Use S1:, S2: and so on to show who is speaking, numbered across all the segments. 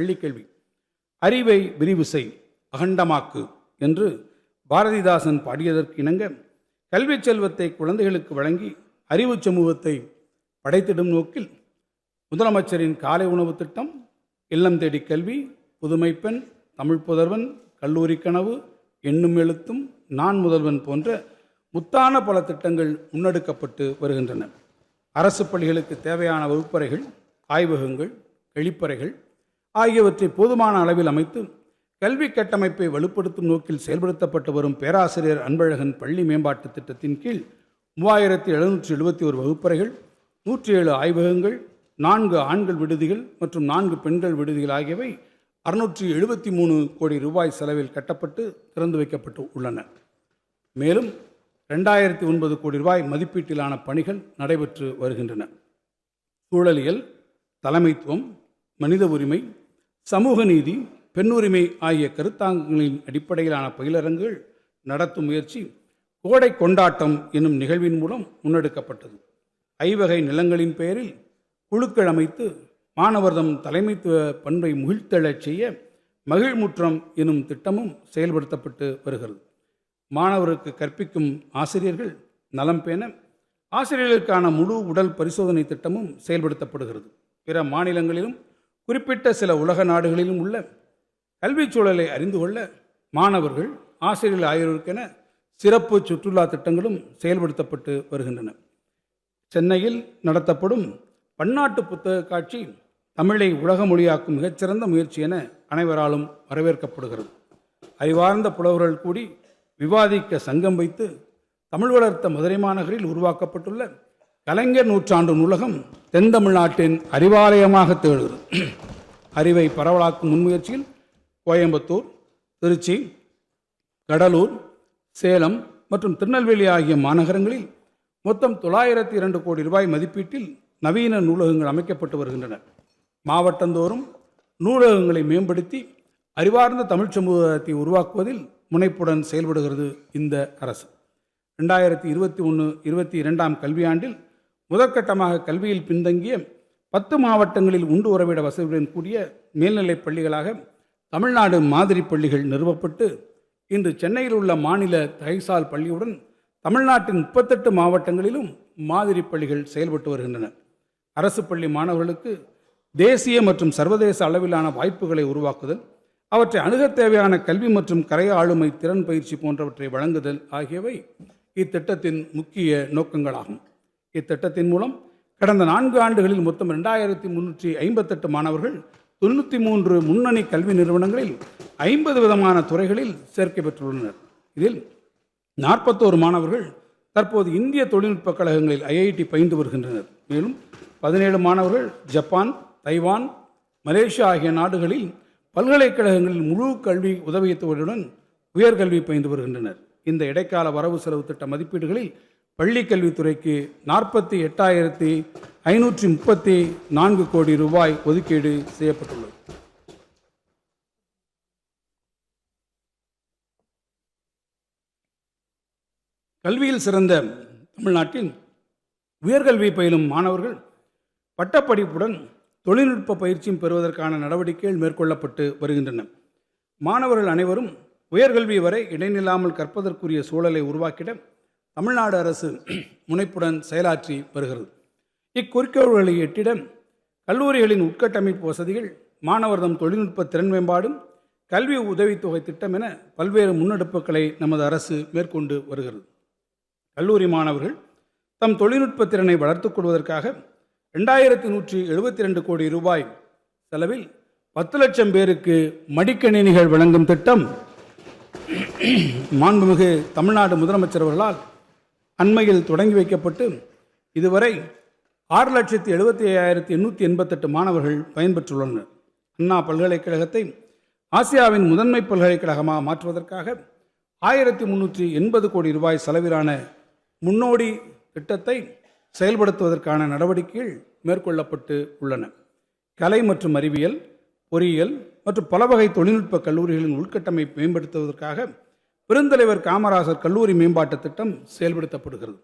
S1: பள்ளிக்கல்வி. அறிவை விரிவு செய், அகண்டமாக்கு என்று பாரதிதாசன் பாடியதற்கு இணங்க கல்வி செல்வத்தை குழந்தைகளுக்கு வழங்கி அறிவு சமூகத்தை படைத்திடும் நோக்கில் முதலமைச்சரின் காலை உணவு திட்டம், இல்லம் தேடி கல்வி, புதுமை பெண், தமிழ் புதல்வன், கல்லூரி கனவு, எண்ணும் எழுத்தும், நான் முதல்வன் போன்ற முத்தான பல திட்டங்கள் முன்னெடுக்கப்பட்டு வருகின்றன. அரசு பள்ளிகளுக்கு தேவையான வகுப்பறைகள், ஆய்வகங்கள், கழிப்பறைகள் ஆகியவற்றை போதுமான அளவில் அமைத்து கல்வி கட்டமைப்பை வலுப்படுத்தும் நோக்கில் செயல்படுத்தப்பட்டு வரும் பேராசிரியர் அன்பழகன் பள்ளி மேம்பாட்டு திட்டத்தின் கீழ் 3771 வகுப்பறைகள், 107 ஆய்வகங்கள், 4 ஆண்கள் விடுதிகள் மற்றும் 4 பெண்கள் விடுதிகள் ஆகியவை 673 கோடி ரூபாய் செலவில் கட்டப்பட்டு திறந்து வைக்கப்பட்டு உள்ளன. மேலும் 2009 கோடி ரூபாய் மதிப்பீட்டிலான பணிகள் நடைபெற்று வருகின்றன. சூழலியல், தலைமைத்துவம், மனித உரிமை, சமூக நீதி, பெண்ணுரிமை ஆகிய கருத்தாங்கங்களின் அடிப்படையிலான பயிலரங்குகள் நடத்தும் முயற்சி கோடை கொண்டாட்டம் என்னும் நிகழ்வின் மூலம் முன்னெடுக்கப்பட்டது. ஐவகை நிலங்களின் பெயரில் குழுக்கள் அமைத்து மாணவர்தம் தலைமைத்துவ பண்பை முகிழ்த்தெழச் செய்ய மகிழ்முற்றம் எனும் திட்டமும் செயல்படுத்தப்பட்டு வருகிறது. மாணவருக்கு கற்பிக்கும் ஆசிரியர்கள் நலம் பேண ஆசிரியர்களுக்கான முழு உடல் பரிசோதனை திட்டமும் செயல்படுத்தப்படுகிறது. பிற மாநிலங்களிலும் குறிப்பிட்ட சில உலக நாடுகளிலும் உள்ள கல்வி சூழலை அறிந்து கொள்ள மாணவர்கள், ஆசிரியர்கள் ஆகியோருக்கென சிறப்பு சுற்றுலா திட்டங்களும் செயல்படுத்தப்பட்டு வருகின்றன. சென்னையில் நடத்தப்படும் பன்னாட்டு புத்தக காட்சி தமிழை உலக மொழியாக்கும் மிகச்சிறந்த முயற்சி என அனைவராலும் வரவேற்கப்படுகிறது. அறிவார்ந்த புலவர்கள் கூடி விவாதிக்க சங்கம் வைத்து தமிழ் வளர்த்த மதுரை மாநகரில் உருவாக்கப்பட்டுள்ள கலைஞர் நூற்றாண்டு நூலகம் தென் தமிழ்நாட்டின் அறிவாலயமாக திகழ்கிறது. அறிவை பரவலாக்கும் முன்முயற்சியில் கோயம்புத்தூர், திருச்சி, கடலூர், சேலம் மற்றும் திருநெல்வேலி ஆகிய மாநகரங்களில் மொத்தம் 902 கோடி ரூபாய் மதிப்பீட்டில் நவீன நூலகங்கள் அமைக்கப்பட்டு வருகின்றன. மாவட்டந்தோறும் நூலகங்களை மேம்படுத்தி அறிவார்ந்த தமிழ் சமூகத்தை உருவாக்குவதில் முனைப்புடன் செயல்படுகிறது இந்த அரசு. 2021-22 கல்வியாண்டில் முதற்கட்டமாக கல்வியில் பின்தங்கிய 10 மாவட்டங்களில் உண்டு உறவிட வசதியுடன் கூடிய மேல்நிலைப் பள்ளிகளாக தமிழ்நாடு மாதிரி பள்ளிகள் நிறுவப்பட்டு இன்று சென்னையில் உள்ள மாநில தகைசால் பள்ளியுடன் தமிழ்நாட்டின் 38 மாவட்டங்களிலும் மாதிரி பள்ளிகள் செயல்பட்டு வருகின்றன. அரசு பள்ளி மாணவர்களுக்கு தேசிய மற்றும் சர்வதேச அளவிலான வாய்ப்புகளை உருவாக்குதல், அவற்றை அணுகத் தேவையான கல்வி மற்றும் கரைய ஆளுமை திறன் பயிற்சி போன்றவற்றை வழங்குதல் ஆகியவை இத்திட்டத்தின் முக்கிய நோக்கங்களாகும். இத்திட்டத்தின் மூலம் கடந்த 4 ஆண்டுகளில் மொத்தம் 2358 மாணவர்கள் 93 முன்னணி கல்வி நிறுவனங்களில் 50 விதமான துறைகளில் சேர்க்கை பெற்றுள்ளனர். இதில் 41 மாணவர்கள் தற்போது இந்திய தொழில்நுட்ப கழகங்களில் IIT பயின்று வருகின்றனர். மேலும் 17 மாணவர்கள் ஜப்பான், தைவான், மலேசியா ஆகிய நாடுகளில் பல்கலைக்கழகங்களில் முழு கல்வி உதவித்தொகையுடன் உயர்கல்வி பயின்று வருகின்றனர். இந்த இடைக்கால வரவு செலவு திட்ட மதிப்பீடுகளில் பள்ளி கல்வித்துறைக்கு 48,534 கோடி ரூபாய் ஒதுக்கீடு செய்யப்பட்டுள்ளது. கல்வியில் சிறந்த தமிழ்நாட்டில் உயர்கல்வி பயிலும் மாணவர்கள் பட்டப்படிப்புடன் தொழில்நுட்ப பயிற்சியும் பெறுவதற்கான நடவடிக்கைகள் மேற்கொள்ளப்பட்டு வருகின்றன. மாணவர்கள் அனைவரும் உயர்கல்வி வரை இடைநில்லாமல் கற்பதற்குரிய சூழலை உருவாக்கிட தமிழ்நாடு அரசு முனைப்புடன் செயலாற்றி வருகிறது. இக்குறிக்கோள்களை எட்டிட கல்லூரிகளின் உட்கட்டமைப்பு வசதிகள், மாணவர்தம் தொழில்நுட்ப திறன் மேம்பாடும், கல்வி உதவித்தொகை திட்டம் என பல்வேறு முன்னெடுப்புகளை நமது அரசு மேற்கொண்டு வருகிறது. கல்லூரி மாணவர்கள் தம் தொழில்நுட்ப திறனை வளர்த்துக் கொள்வதற்காக 2172 கோடி ரூபாய் செலவில் 10 லட்சம் பேருக்கு மடிக்கணினிகள் வழங்கும் திட்டம் மாண்புமிகு தமிழ்நாடு முதலமைச்சர் அவர்களால் அண்மையில் தொடங்கி வைக்கப்பட்டு இதுவரை 6,75,888 மாணவர்கள் பயன்பெற்றுள்ளனர். அண்ணா பல்கலைக்கழகத்தை ஆசியாவின் முதன்மை பல்கலைக்கழகமாக மாற்றுவதற்காக 1380 கோடி ரூபாய் செலவிலான முன்னோடி திட்டத்தை செயல்படுத்துவதற்கான நடவடிக்கைகள் மேற்கொள்ளப்பட்டு உள்ளன. கலை மற்றும் அறிவியல், பொறியியல் மற்றும் பல வகை தொழில்நுட்ப கல்லூரிகளின் உள்கட்டமைப்பை மேம்படுத்துவதற்காக பெருந்தலைவர் காமராசர் கல்லூரி மேம்பாட்டு திட்டம் செயல்படுத்தப்படுகிறது.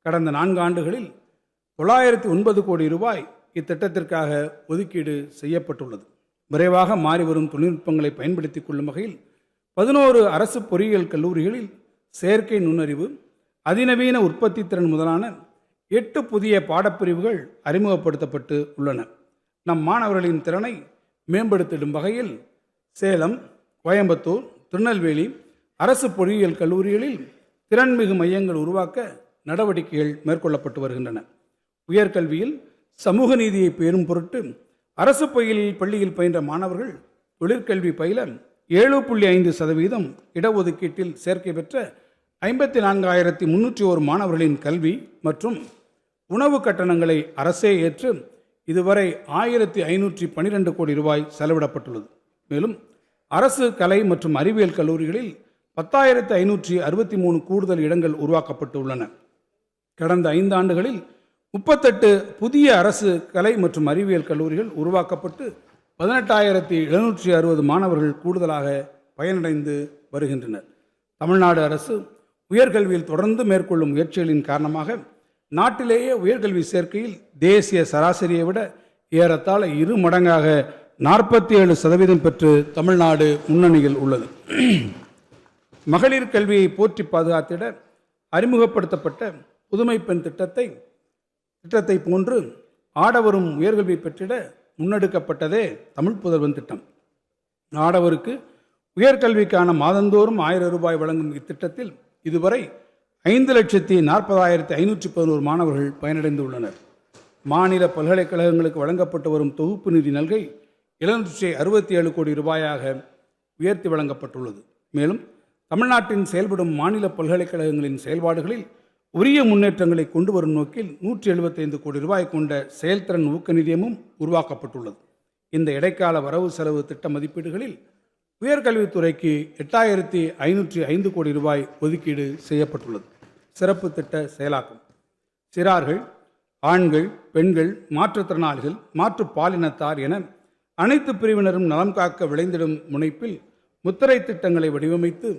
S1: கடந்த 4 ஆண்டுகளில் 909 கோடி ரூபாய் இத்திட்டத்திற்காக ஒதுக்கீடு செய்யப்பட்டுள்ளது. விரைவாக மாறி வரும் தொழில்நுட்பங்களை பயன்படுத்திக் கொள்ளும் வகையில் 11 அரசு பொறியியல் கல்லூரிகளில் செயற்கை நுண்ணறிவு, அதிநவீன உற்பத்தி திறன் முதலான 8 புதிய பாடப்பிரிவுகள் அறிமுகப்படுத்தப்பட்டு உள்ளன. நம் மாணவர்களின் திறனை மேம்படுத்திடும் வகையில் சேலம், கோயம்புத்தூர், திருநெல்வேலி அரசு பொறியியல் கல்லூரிகளில் திறன்மிகு மையங்கள் உருவாக்க நடவடிக்கைகள் மேற்கொள்ளப்பட்டு வருகின்றன. உயர்கல்வியில் சமூக நீதியை பேரும் பொருட்டு அரசு பள்ளியில் பயின்ற மாணவர்கள் தொழிற்கல்வி பயில 7.5% இடஒதுக்கீட்டில் சேர்க்கை பெற்ற 54,301 மாணவர்களின் கல்வி மற்றும் உணவு கட்டணங்களை அரசே ஏற்று இதுவரை 1,512 கோடி ரூபாய் செலவிடப்பட்டுள்ளது. மேலும் அரசு கலை மற்றும் அறிவியல் கல்லூரிகளில் 10,563 கூடுதல் இடங்கள் உருவாக்கப்பட்டு உள்ளன. கடந்த 5 ஆண்டுகளில் 38 புதிய அரசு கலை மற்றும் அறிவியல் கல்லூரிகள் உருவாக்கப்பட்டு 18,760 மாணவர்கள் கூடுதலாக பயனடைந்து வருகின்றனர். தமிழ்நாடு அரசு உயர்கல்வியில் தொடர்ந்து மேற்கொள்ளும் முயற்சிகளின் காரணமாக நாட்டிலேயே உயர்கல்வி சேர்க்கையில் தேசிய சராசரியை விட ஏறத்தாழ 2 மடங்காக 47% பெற்று தமிழ்நாடு முன்னணியில் உள்ளது. மகளிர் கல்வியை போற்றி பாதுகாத்திட அறிமுகப்படுத்தப்பட்ட புதுமை பெண் திட்டத்தை போன்று ஆடவரும் உயர்கல்வி பெற்றிட முன்னெடுக்கப்பட்டதே தமிழ் புதல்வன் திட்டம். ஆடவருக்கு உயர்கல்விக்கான மாதந்தோறும் 1000 ரூபாய் வழங்கும் இத்திட்டத்தில் இதுவரை 5,40,511 மாணவர்கள் பயனடைந்துள்ளனர். மாநில பல்கலைக்கழகங்களுக்கு வழங்கப்பட்டு வரும் தொகுப்பு நிதி நல்கை 767 கோடி ரூபாயாக உயர்த்தி வழங்கப்பட்டுள்ளது. மேலும் தமிழ்நாட்டின் செயல்படும் மாநில பல்கலைக்கழகங்களின் செயல்பாடுகளில் உரிய முன்னேற்றங்களை கொண்டு வரும் நோக்கில் 175 கோடி ரூபாய் கொண்ட செயல்திறன் ஊக்க நிதியமும் உருவாக்கப்பட்டுள்ளது. இந்த இடைக்கால வரவு செலவு திட்ட மதிப்பீடுகளில் உயர்கல்வித்துறைக்கு 8,505 கோடி ரூபாய் ஒதுக்கீடு செய்யப்பட்டுள்ளது. சிறப்பு திட்ட செயலாக்கம்: சிறார்கள், ஆண்கள், பெண்கள், மாற்றுத்திறனாளிகள், மாற்று பாலினத்தார் என அனைத்து பிரிவினரும் நலம் காக்க விளைந்திடும் முனைப்பில் முத்திரை திட்டங்களை வடிவமைத்து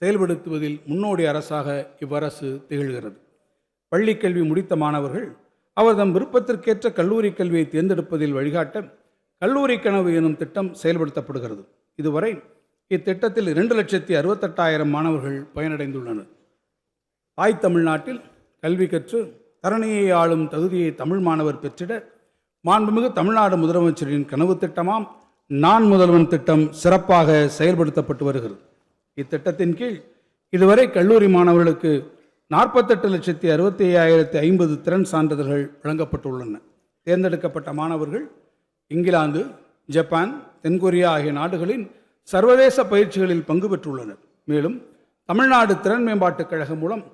S1: செயல்படுத்துவதில் முன்னோடி அரசாக இவ்வரசு திகழ்கிறது. பள்ளி கல்வி முடித்த மாணவர்கள் அவர்தம் விருப்பத்திற்கேற்ற கல்லூரி கல்வியை தேர்ந்தெடுப்பதில் வழிகாட்ட கல்லூரி கனவு எனும் திட்டம் செயல்படுத்தப்படுகிறது. இதுவரை இத்திட்டத்தில் 2,68,000 மாணவர்கள் பயனடைந்துள்ளனர். தாய் தமிழ்நாட்டில் கல்வி கற்று தரணியை ஆளும் தகுதியை தமிழ் மாணவர் பெற்றிட மாண்புமிகு தமிழ்நாடு முதலமைச்சரின் கனவு திட்டமாம் நான் முதல்வன் திட்டம் சிறப்பாக செயல்படுத்தப்பட்டு வருகிறது. இத்திட்டத்தின் கீழ் இதுவரை கல்லூரி மாணவர்களுக்கு 48,65,050 திறன் சான்றிதழ்கள் வழங்கப்பட்டுள்ளன. தேர்ந்தெடுக்கப்பட்ட மாணவர்கள் இங்கிலாந்து, ஜப்பான், தென்கொரியா ஆகிய நாடுகளின் சர்வதேச பயிற்சிகளில் பங்கு பெற்றுள்ளனர். மேலும் தமிழ்நாடு திறன் மேம்பாட்டுக் கழகம் மூலம்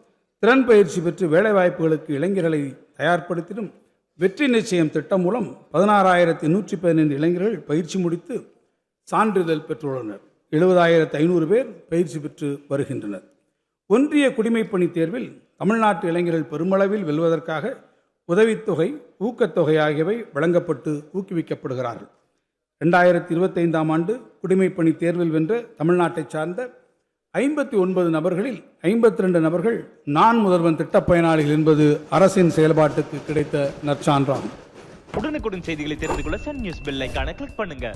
S1: திறன் பயிற்சி பெற்று வேலைவாய்ப்புகளுக்கு இளைஞர்களை தயார்படுத்திடும் வெற்றி நிச்சயம் திட்டம் மூலம் 16,115 இளைஞர்கள் பயிற்சி முடித்து சான்றிதழ் பெற்றுள்ளனர். 70,500 பேர் பயிற்சி பெற்று வருகின்றனர். ஒன்றிய குடிமைப்பணி தேர்வில் தமிழ்நாட்டு இளைஞர்கள் பெருமளவில் வெல்வதற்காக உதவித்தொகை, ஊக்கத்தொகை ஆகியவை வழங்கப்பட்டு ஊக்குவிக்கப்படுகிறார்கள். 2025ஆம் ஆண்டு குடிமைப்பணி தேர்வில் வென்ற தமிழ்நாட்டை சார்ந்த 59 நபர்களில் 52 நபர்கள் நான் முதல்வன் திட்ட பயனாளிகள் என்பது அரசின் செயல்பாட்டுக்கு கிடைத்த நற்சான்றாகும்.
S2: உடனுக்குடன் செய்திகளை தெரிந்து கொள்ள சன் நியூஸ் பெல் ஐகானை கிளிக் பண்ணுங்க.